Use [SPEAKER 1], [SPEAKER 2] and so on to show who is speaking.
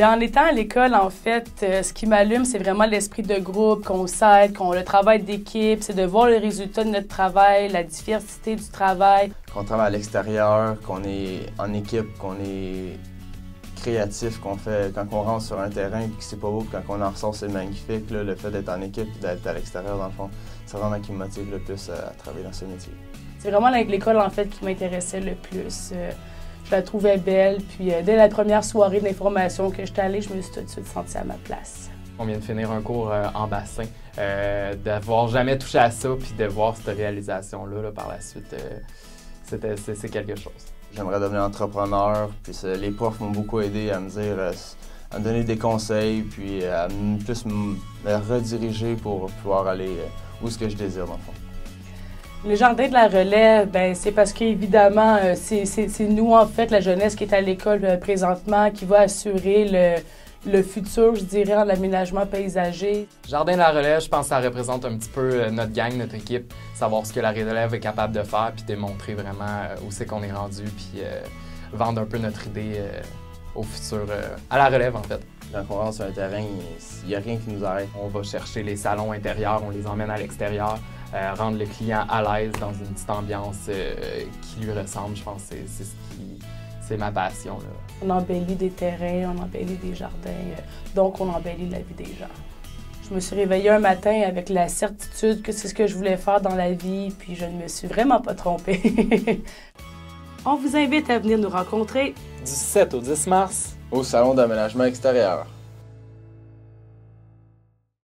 [SPEAKER 1] Bien, en étant à l'école, en fait, ce qui m'allume, c'est vraiment l'esprit de groupe, qu'on s'aide, le travail d'équipe, c'est de voir le résultat de notre travail, la diversité du travail.
[SPEAKER 2] Qu'on travaille à l'extérieur, qu'on est en équipe, qu'on est créatif, qu'on fait quand on rentre sur un terrain et que c'est pas beau, quand on en ressort, c'est magnifique. Là, le fait d'être en équipe et d'être à l'extérieur, dans le fond, c'est vraiment ce qui me motive le plus à travailler dans ce métier.
[SPEAKER 1] C'est vraiment l'école, en fait, qui m'intéressait le plus. Je la trouvais belle, puis dès la première soirée d'information que j'étais allée, je me suis tout de suite sentie à ma place.
[SPEAKER 3] On vient de finir un cours en bassin, d'avoir jamais touché à ça, puis de voir cette réalisation-là là, par la suite, c'est quelque chose.
[SPEAKER 2] J'aimerais devenir entrepreneur, puis les profs m'ont beaucoup aidé à me dire, à me donner des conseils, puis à plus me rediriger pour pouvoir aller où ce que je désire, dans le fond.
[SPEAKER 1] Le jardin de la relève, ben, c'est parce qu'évidemment, c'est nous, en fait, la jeunesse qui est à l'école présentement, qui va assurer le futur, je dirais, en aménagement paysager.
[SPEAKER 3] Jardin de la relève, je pense que ça représente un petit peu notre gang, notre équipe, savoir ce que la relève est capable de faire, puis démontrer vraiment où c'est qu'on est rendu, puis vendre un peu notre idée au futur, à la relève, en fait.
[SPEAKER 2] Quand on rentre sur un terrain, il n'y a rien qui nous arrête.
[SPEAKER 3] On va chercher les salons intérieurs, on les emmène à l'extérieur, rendre le client à l'aise dans une petite ambiance qui lui ressemble. Je pense que c'est ma passion, là.
[SPEAKER 1] On embellit des terrains, on embellit des jardins, donc on embellit la vie des gens. Je me suis réveillée un matin avec la certitude que c'est ce que je voulais faire dans la vie, puis je ne me suis vraiment pas trompée. On vous invite à venir nous rencontrer
[SPEAKER 3] Du 7 au 10 mars
[SPEAKER 2] Au Salon d'aménagement extérieur.